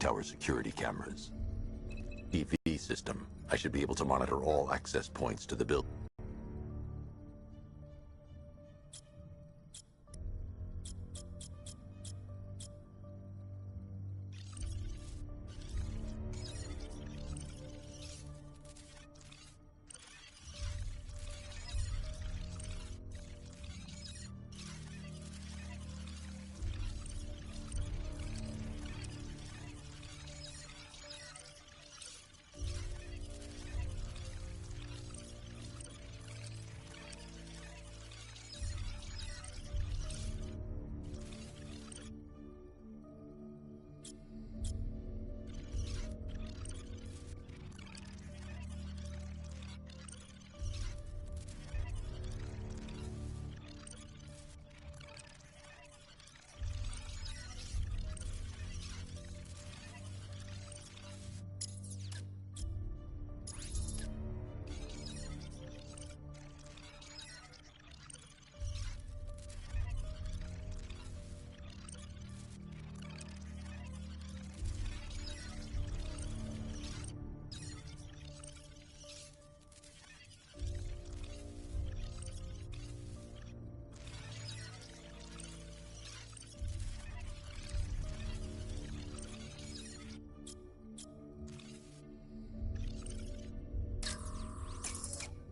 tower security cameras. EV system. I should be able to monitor all access points to the building.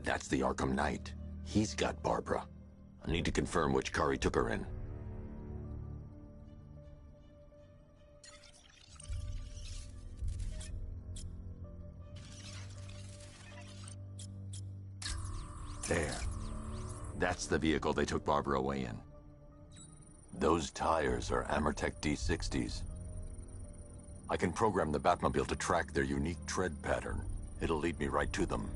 That's the Arkham Knight. He's got Barbara. I need to confirm which car he took her in. There. That's the vehicle they took Barbara away in. Those tires are Amertech D60s. I can program the Batmobile to track their unique tread pattern. It'll lead me right to them.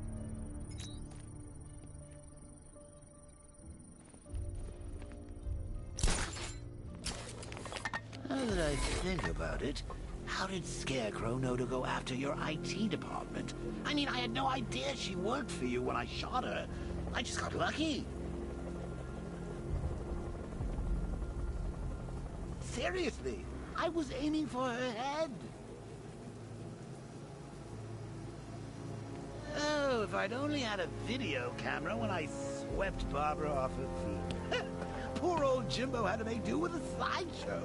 Now that I think about it, how did Scarecrow know to go after your IT department? I mean, I had no idea she worked for you when I shot her. I just got lucky. Seriously, I was aiming for her head. Oh, if I'd only had a video camera when I swept Barbara off her feet. Poor old Jimbo had to make do with a slideshow.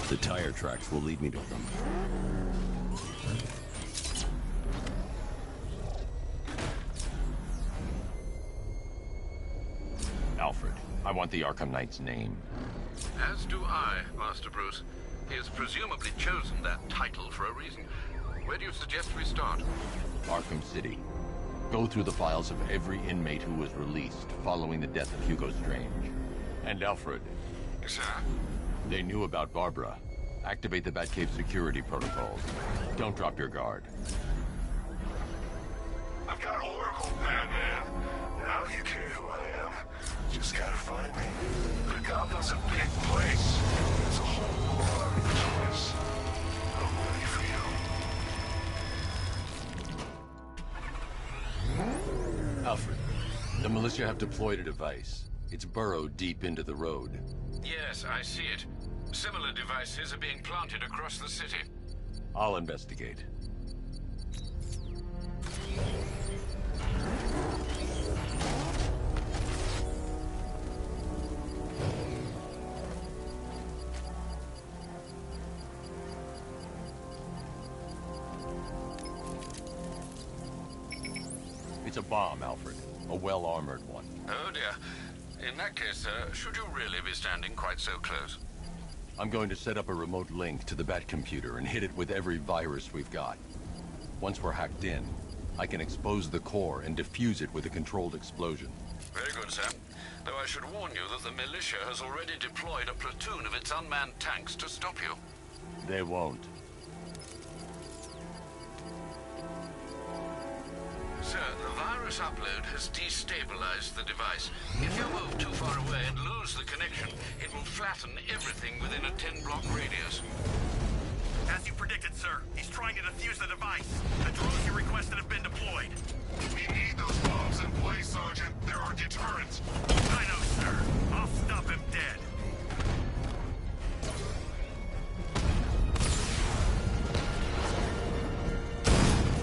The tire tracks will lead me to them. Alfred, I want the Arkham Knight's name. As do I, Master Bruce. He has presumably chosen that title for a reason. Where do you suggest we start? Arkham City. Go through the files of every inmate who was released following the death of Hugo Strange. And Alfred. Sir? They knew about Barbara. Activate the Batcave security protocols. Don't drop your guard. I've got Oracle, Batman. Now you care who I am. Just gotta find me. But Gotham's a big place. There's a whole lot of choice. I'm ready for you. Alfred, the militia have deployed a device. It's burrowed deep into the road. Yes, I see it. Similar devices are being planted across the city. I'll investigate. It's a bomb, Alfred. A well-armored one. Oh dear. In that case, should you really be standing quite so close? I'm going to set up a remote link to the Batcomputer and hit it with every virus we've got. Once we're hacked in, I can expose the core and defuse it with a controlled explosion. Very good, sir. Though I should warn you that the militia has already deployed a platoon of its unmanned tanks to stop you. They won't. Sir, the virus upload has destabilized the device. If you move too far away and lose the connection, it will flatten everything within a 10-block radius. As you predicted, sir, he's trying to defuse the device. The drones you requested have been deployed. We need those bombs in place, Sergeant. There are turrets. I know, sir. I'll stop him dead.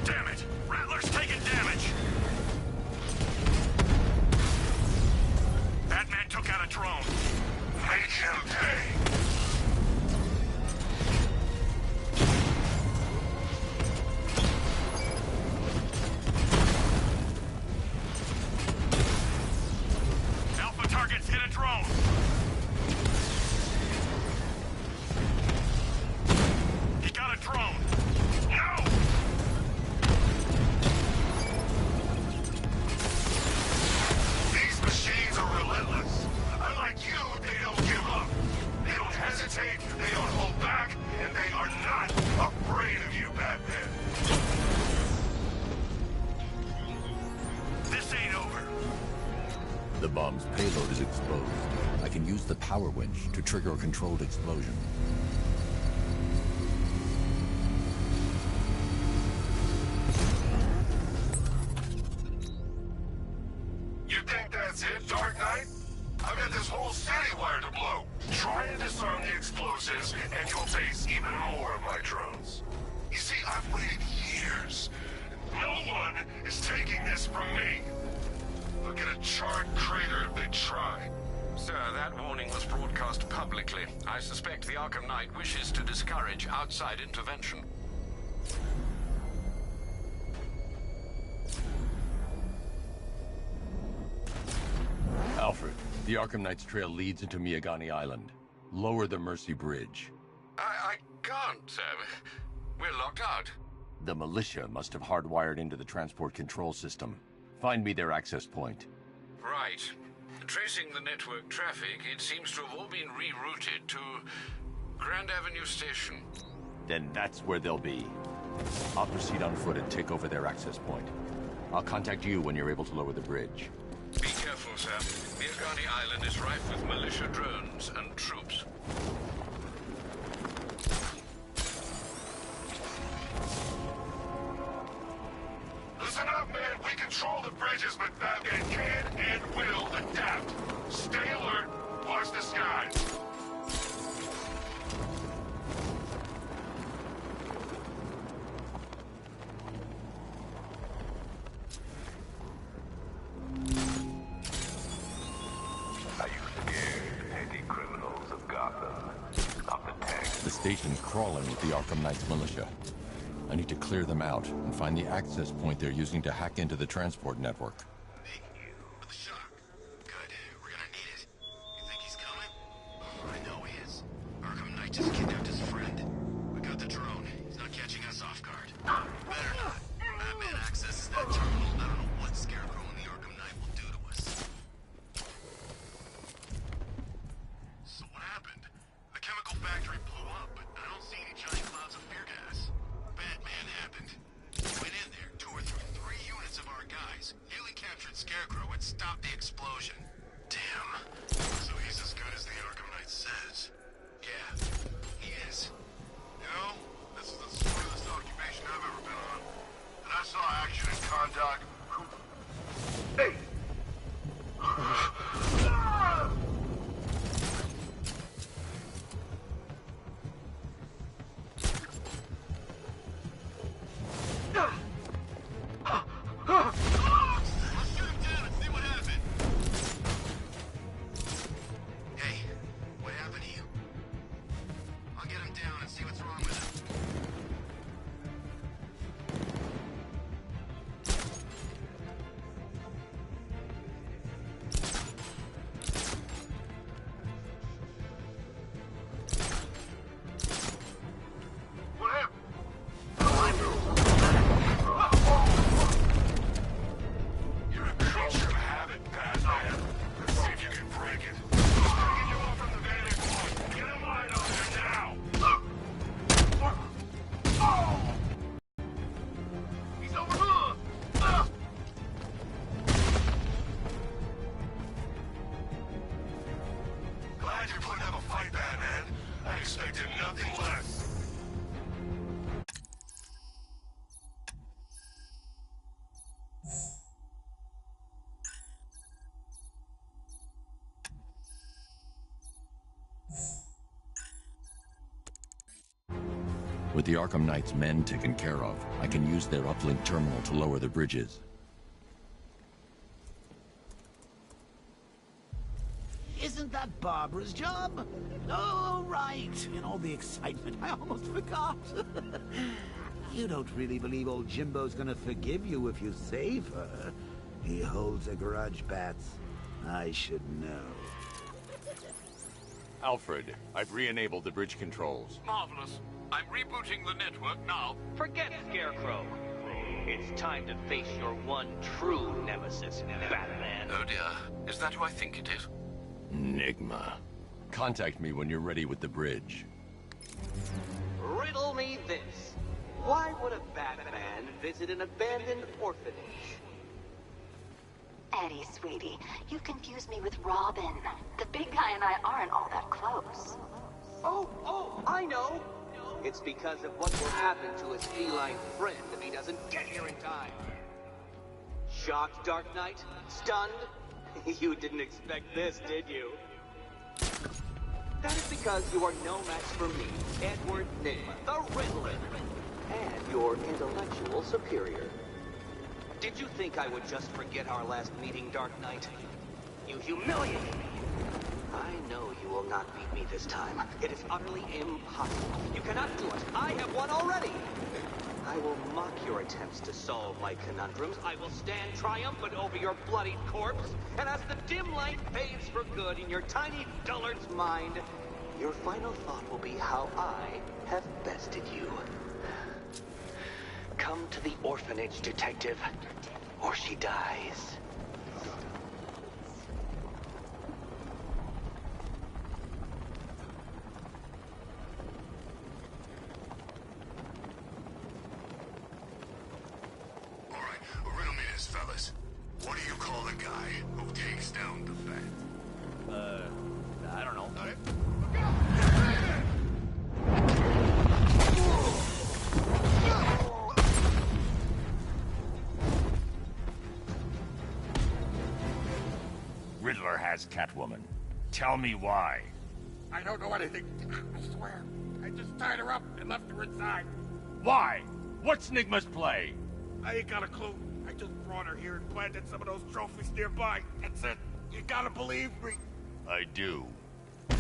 Damn it! Rattler's taking damage! Batman took out a drone. Make him pay. Alpha targets hit a drone. He got a drone. No! These machines are relentless. Unlike you, they don't give up. They don't hesitate, they don't hold back, and they are not afraid of you, Batman. This ain't over. The bomb's payload is exposed. I can use the power winch to trigger a controlled explosion. You think that's it, Dark Knight? I've got this whole city wired to blow. Try and disarm the explosives, and you'll face even more of my drones. You see, I've waited years. No one is taking this from me. They'll get a charred crater if they try. Sir, that warning was broadcast publicly. I suspect the Arkham Knight wishes to discourage outside intervention. Alfred, the Arkham Knight's trail leads into Miagani Island. Lower the Mercy Bridge. I can't, sir. We're locked out. The militia must have hardwired into the transport control system. Find me their access point. Right. Tracing the network traffic, it seems to have all been rerouted to Grand Avenue Station. Then that's where they'll be. I'll proceed on foot and take over their access point. I'll contact you when you're able to lower the bridge. Be careful, sir. Miagani Island is rife with militia drones and troops. Listen up, man. We control the bridges, but Batman can and will adapt. Stay alert. Watch the skies. Are you scared, petty criminals of Gotham? Not the tech. The station's crawling with the Arkham Knight's militia. I need to clear them out and find the access point they're using to hack into the transport network. Thank you for the shock. Good. We're gonna need it. You think he's coming? Oh, I know he is. Arkham Knight just kidnapped his friend. We got the drone. He's not catching us off guard. Better not. Batman accesses that terminal. I don't know what Scarecrow and the Arkham Knight will do to us. So what happened? The chemical factory blew up, but I don't see any giant clouds of fear gas. Batman happened. He went in there, tore through 3 units of our guys, nearly captured Scarecrow, and stopped the explosion. Damn. So he's as good as the Arkham Knight says. Yeah, he is. You know, this is the smoothest occupation I've ever been on. And I saw action in Conduct. Hey! Let's shoot him down and see what happened. Hey, what happened to you? I'll get him down and see what's wrong with him. With the Arkham Knight's men taken care of, I can use their uplink terminal to lower the bridges. Isn't that Barbara's job? Oh, right. In all the excitement, I almost forgot. You don't really believe old Jimbo's gonna forgive you if you save her. He holds a grudge, Bats. I should know. Alfred, I've re-enabled the bridge controls. Marvelous. I'm rebooting the network now. Forget Scarecrow. It's time to face your one true nemesis, Batman. Oh dear. Is that who I think it is? Enigma. Contact me when you're ready with the bridge. Riddle me this. Why would a Batman visit an abandoned orphanage? Eddie, sweetie, you confused me with Robin. The big guy and I aren't all that close. Oh, I know. It's because of what will happen to his feline friend if he doesn't get here in time. Shocked, Dark Knight? Stunned? You didn't expect this, did you? That is because you are no match for me, Edward Nigma, the Riddler, and your intellectual superior. Did you think I would just forget our last meeting, Dark Knight? You humiliated me. I know you will not beat me this time. It is utterly impossible. You cannot do it. I have won already. I will mock your attempts to solve my conundrums. I will stand triumphant over your bloodied corpse. And as the dim light fades for good in your tiny dullard's mind, your final thought will be how I have bested you. Come to the orphanage, detective, or she dies. All right, riddle me this, fellas. What do you call the guy who takes down the Bat? I don't know. Riddler has Catwoman. Tell me why. I don't know anything. I swear. I just tied her up and left her inside. Why? What's Nigma's play? I ain't got a clue. I just brought her here and planted some of those trophies nearby. That's it. You gotta believe me. I do. Come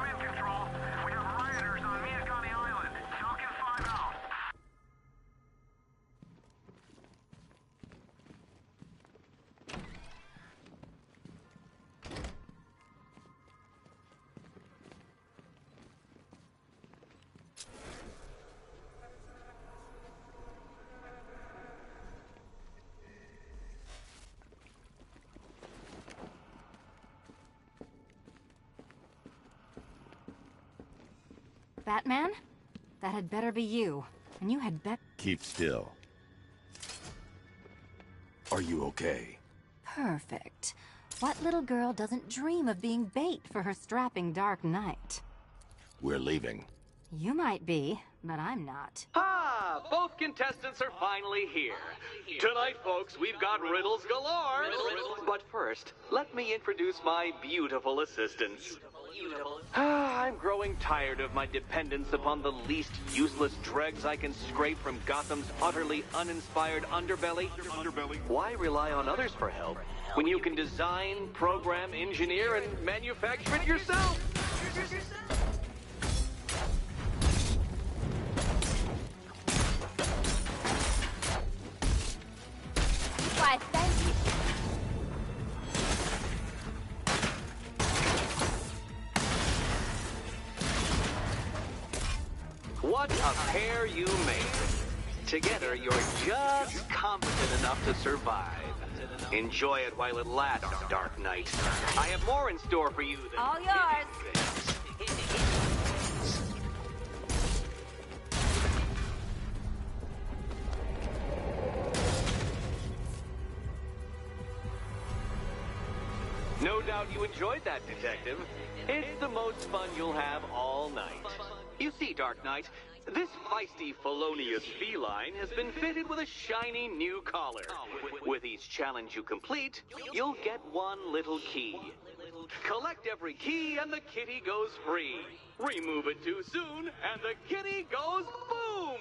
in, Control. We have rioters on Miyakami Island. Falcon 5 out. Batman? That had better be you. And you had better... Keep still. Are you okay? Perfect. What little girl doesn't dream of being bait for her strapping Dark Knight? We're leaving. You might be, but I'm not. Ah, both contestants are finally here. Tonight, folks, we've got riddles galore. But first, let me introduce my beautiful assistants. I'm growing tired of my dependence upon the least useless dregs I can scrape from Gotham's utterly uninspired underbelly. Why rely on others for help when you can design, program, engineer, and manufacture it yourself? Why, thank you. What a pair you made. Together, you're just competent enough to survive. Enjoy it while it lasts, Dark Knight. I have more in store for you than... All yours. No doubt you enjoyed that, Detective. It's the most fun you'll have all night. You see, Dark Knight, this feisty, felonious feline has been fitted with a shiny new collar. With each challenge you complete, you'll get one little key. Collect every key and the kitty goes free. Remove it too soon and the kitty goes boom!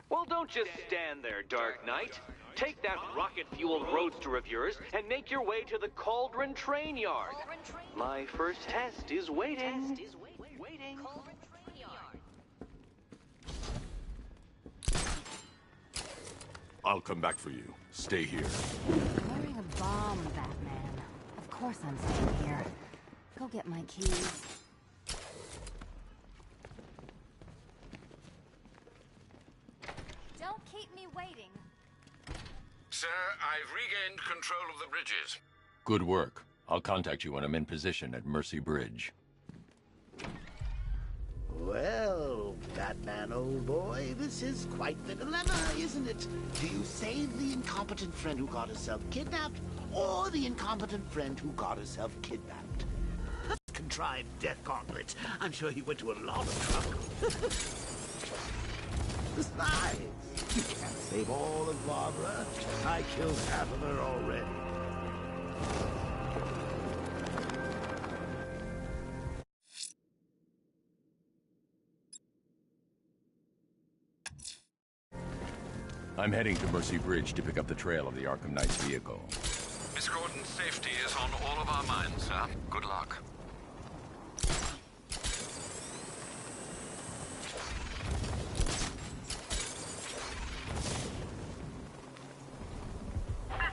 Well, don't just stand there, Dark Knight. Take that rocket-fueled roadster of yours and make your way to the Cauldron Train Yard. My first test is waiting. I'll come back for you. Stay here. I'm wearing a bomb, Batman. Of course I'm staying here. Go get my keys. Don't keep me waiting. Sir, I've regained control of the bridges. Good work. I'll contact you when I'm in position at Mercy Bridge. Well, Batman, old boy, this is quite the dilemma, isn't it? Do you save the incompetent friend who got herself kidnapped, or the incompetent friend who got herself kidnapped? Contrived death gauntlet. I'm sure he went to a lot of trouble. Besides, you can't save all of Barbara. I killed half of her already. I'm heading to Mercy Bridge to pick up the trail of the Arkham Knight's vehicle. Miss Gordon's safety is on all of our minds, sir. Good luck.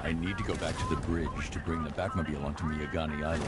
I need to go back to the bridge to bring the Batmobile onto Miyagani Island.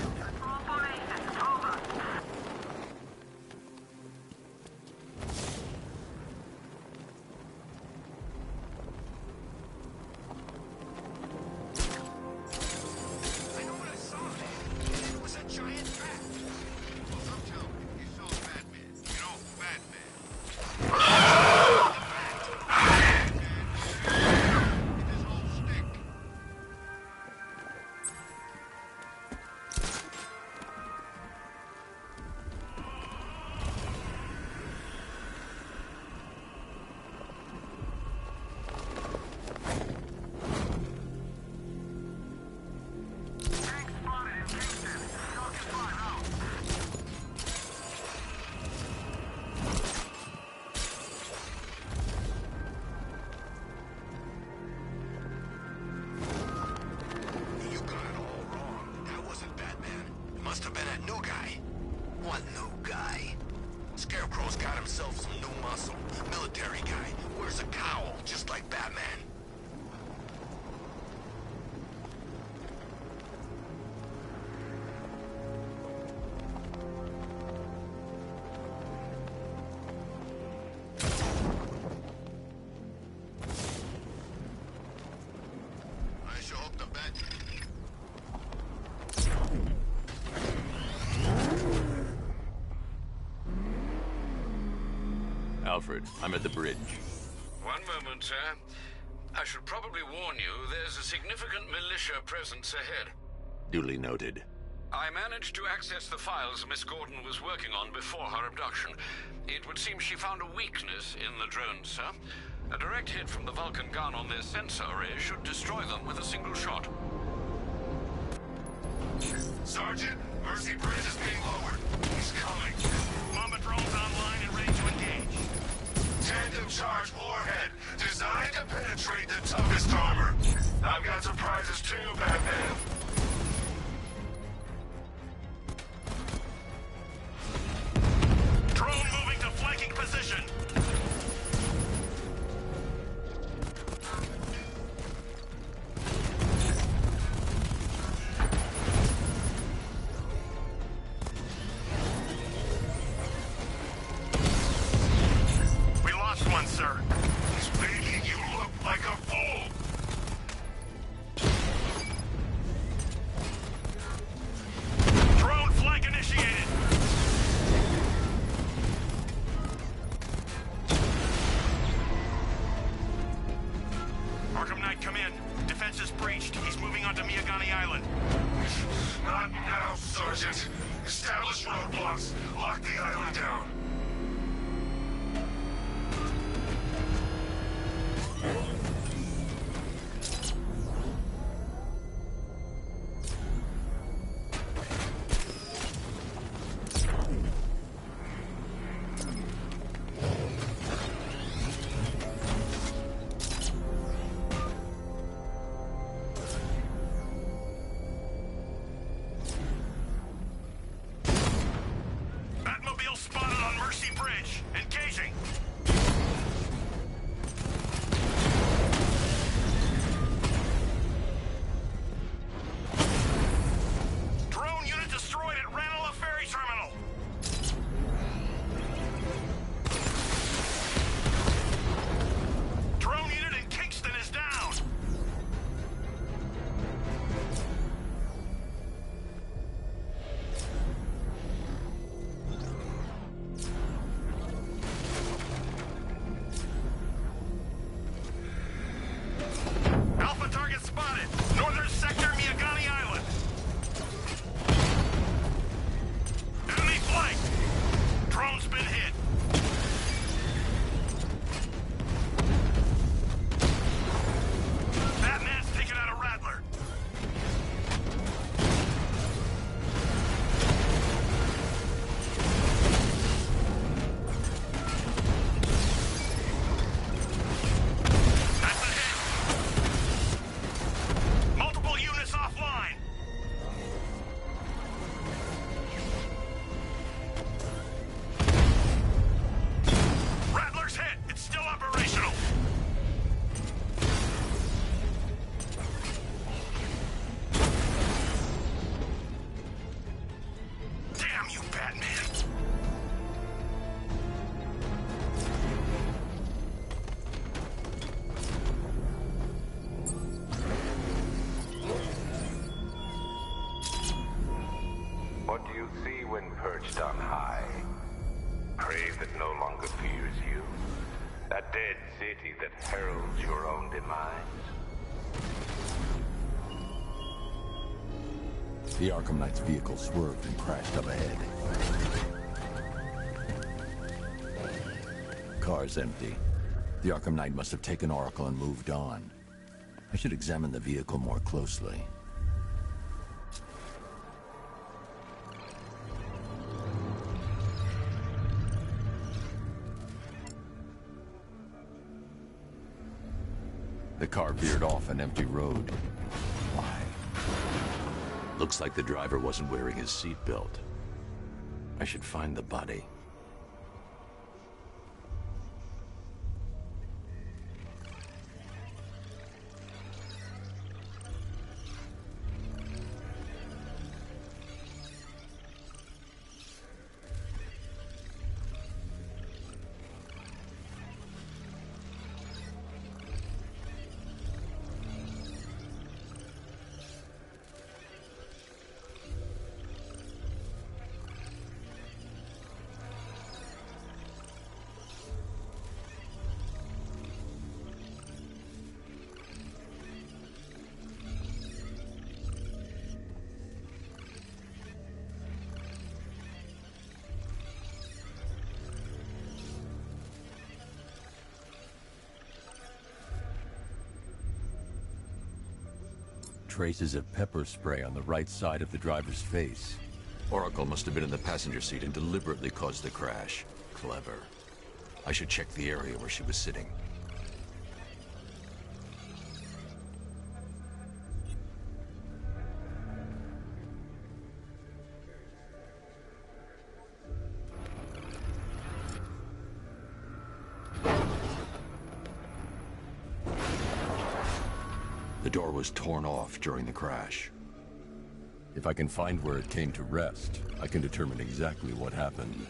Alfred, I'm at the bridge. One moment, sir. I should probably warn you, there's a significant militia presence ahead. Duly noted. I managed to access the files Miss Gordon was working on before her abduction. It would seem she found a weakness in the drones, sir. A direct hit from the Vulcan gun on their sensor array should destroy them with a single shot. Sergeant, Mercy Bridge is being lowered. He's coming. Bomber drones online and ready to engage. Tandem charge warhead, designed to penetrate the toughest armor. I've got surprises too, Batman. Drone moving to flanking position. roadblocks. Lock the island down. Batmobile spotted on Mercy Bridge. Engaging. Drone unit destroyed at Ranelagh Ferry Terminal. Drone unit in Kingston is down. Alpha target spotted. Northern sector, Miagani Island. Enemy flank. Drone's been hit. Batman's taken out a Rattler. That's a hit. Multiple units offline. Rattler's hit. It's still operational. Damn you, Batman. What do you see when perched on high? Prey that no longer fears you. A dead city that heralds your own demise. The Arkham Knight's vehicle swerved and crashed up ahead. Car's empty. The Arkham Knight must have taken Oracle and moved on. I should examine the vehicle more closely. The car veered off an empty road. Why? Looks like the driver wasn't wearing his seatbelt. I should find the body. Traces of pepper spray on the right side of the driver's face. Oracle must have been in the passenger seat and deliberately caused the crash. Clever. I should check the area where she was sitting. The door was torn off during the crash. If I can find where it came to rest, I can determine exactly what happened.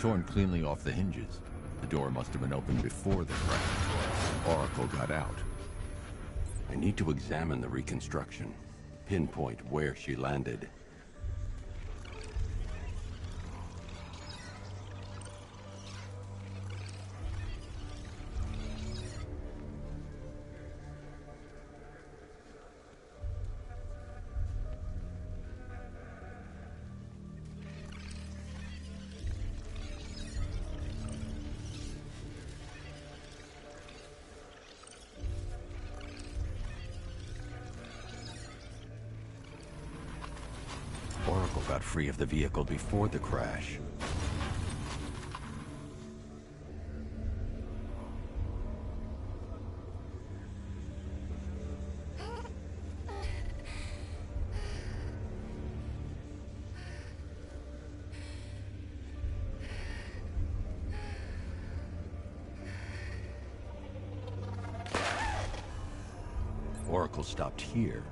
torn cleanly off the hinges. The door must have been opened before the crash. Oracle got out. I need to examine the reconstruction, pinpoint where she landed. Oracle got free of the vehicle before the crash. Oracle stopped here.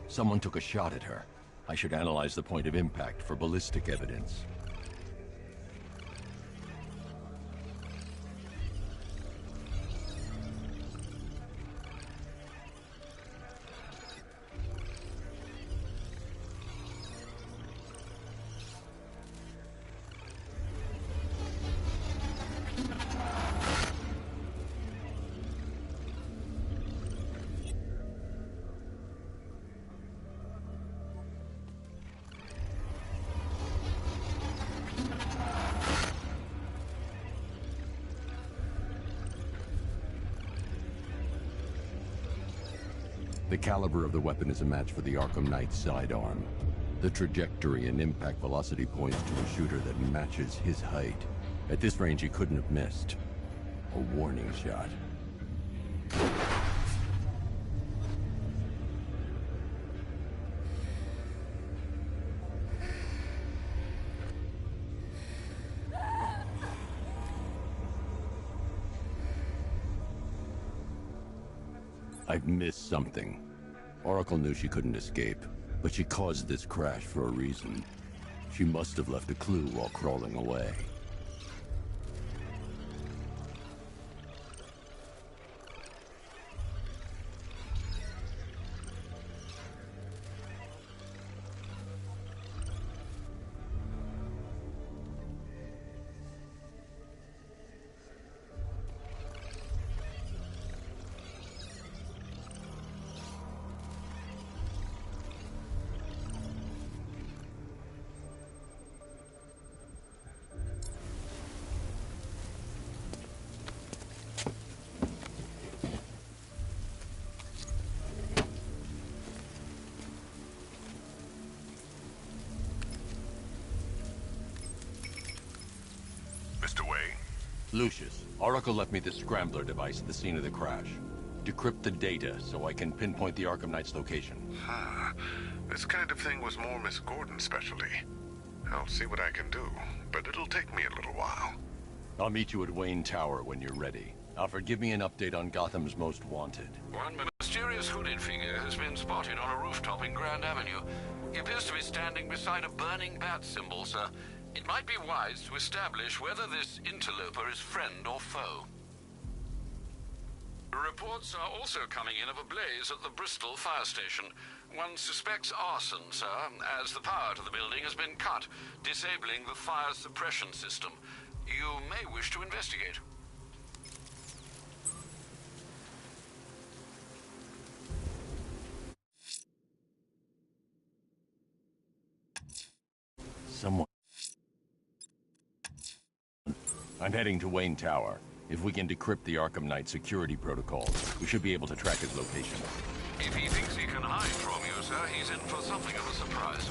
Someone took a shot at her. I should analyze the point of impact for ballistic evidence. The caliber of the weapon is a match for the Arkham Knight sidearm. The trajectory and impact velocity points to a shooter that matches his height. At this range, he couldn't have missed. A warning shot. I've missed something. Oracle knew she couldn't escape, but she caused this crash for a reason. She must have left a clue while crawling away. Mr. Wayne? Lucius, Oracle left me the scrambler device at the scene of the crash. Decrypt the data so I can pinpoint the Arkham Knight's location. This kind of thing was more Miss Gordon's specialty. I'll see what I can do, but it'll take me a little while. I'll meet you at Wayne Tower when you're ready. Alfred, give me an update on Gotham's Most Wanted. One mysterious hooded figure has been spotted on a rooftop in Grand Avenue. He appears to be standing beside a burning bat symbol, sir. It might be wise to establish whether this interloper is friend or foe. Reports are also coming in of a blaze at the Bristol fire station. One suspects arson, sir, as the power to the building has been cut, disabling the fire suppression system. You may wish to investigate. Someone... I'm heading to Wayne Tower. If we can decrypt the Arkham Knight security protocols, we should be able to track his location. If he thinks he can hide from you, sir, he's in for something of a surprise.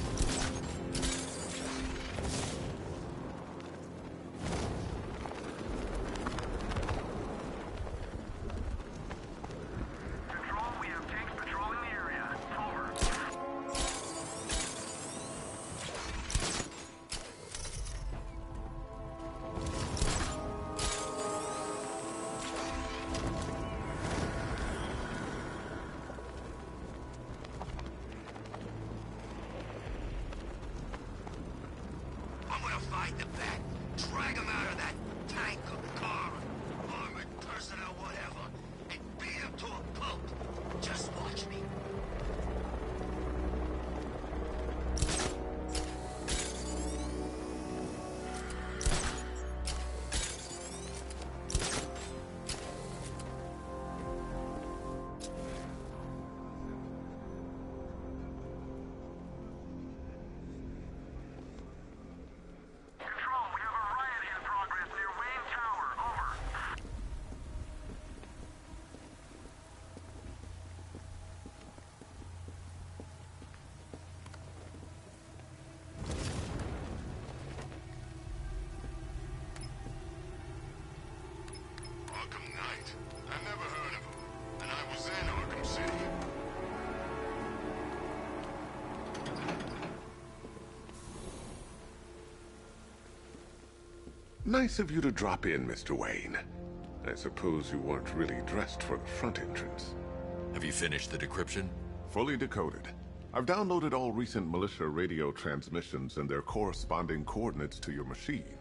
Find the bat, trap drag him out of that tank or car, armored person or whatever, and beat him to a pulp. Just watch me. Arkham Knight. I never heard of him, and I was in Arkham City. Nice of you to drop in, Mr. Wayne. I suppose you weren't really dressed for the front entrance. Have you finished the decryption? Fully decoded. I've downloaded all recent militia radio transmissions and their corresponding coordinates to your machine.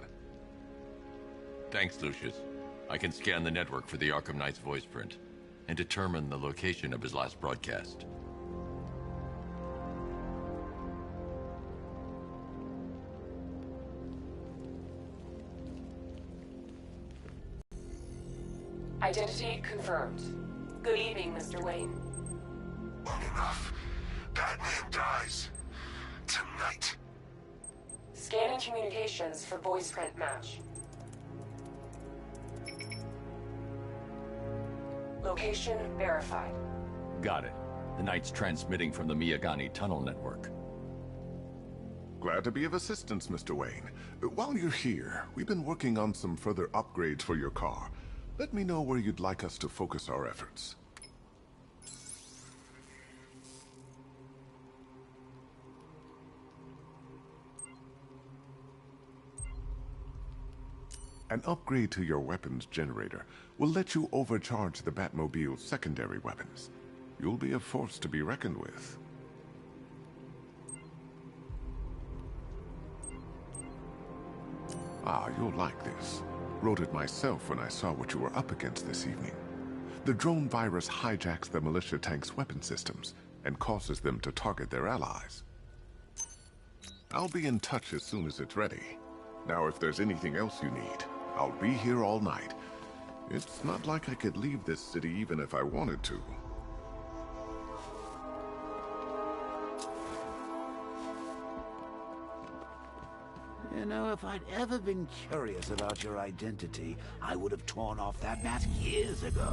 Thanks, Lucius. I can scan the network for the Arkham Knight's voice print and determine the location of his last broadcast. Identity confirmed. Good evening, Mr. Wayne. Long enough. Batman dies. Tonight. Scanning communications for voice print match. Location verified. Got it. The Knight's transmitting from the Miyagani tunnel network. Glad to be of assistance, Mr. Wayne. While you're here, we've been working on some further upgrades for your car. Let me know where you'd like us to focus our efforts. An upgrade to your weapons generator will let you overcharge the Batmobile's secondary weapons. You'll be a force to be reckoned with. Ah, you'll like this. Wrote it myself when I saw what you were up against this evening. The drone virus hijacks the militia tank's weapon systems and causes them to target their allies. I'll be in touch as soon as it's ready. Now, if there's anything else you need, I'll be here all night. It's not like I could leave this city even if I wanted to. You know, if I'd ever been curious about your identity, I would have torn off that mask years ago.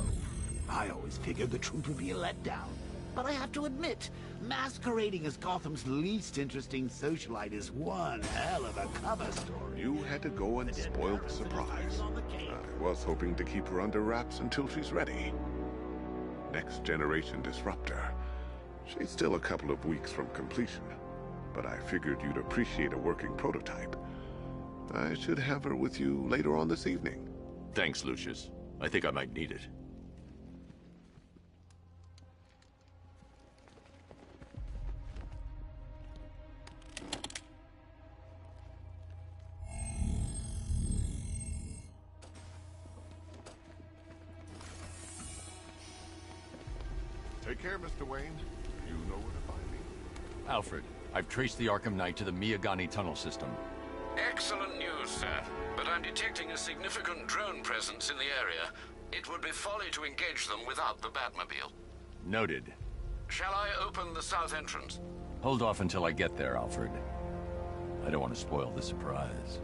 I always figured the truth would be a letdown. But I have to admit, masquerading as Gotham's least interesting socialite is one hell of a cover story. You had to go and spoil the surprise. I was hoping to keep her under wraps until she's ready. Next generation disruptor. She's still a couple of weeks from completion, but I figured you'd appreciate a working prototype. I should have her with you later on this evening. Thanks, Lucius. I think I might need it. Take care, Mr. Wayne. You know where to find me. Alfred, I've traced the Arkham Knight to the Miyagani tunnel system. Excellent news, sir. But I'm detecting a significant drone presence in the area. It would be folly to engage them without the Batmobile. Noted. Shall I open the south entrance? Hold off until I get there, Alfred. I don't want to spoil the surprise.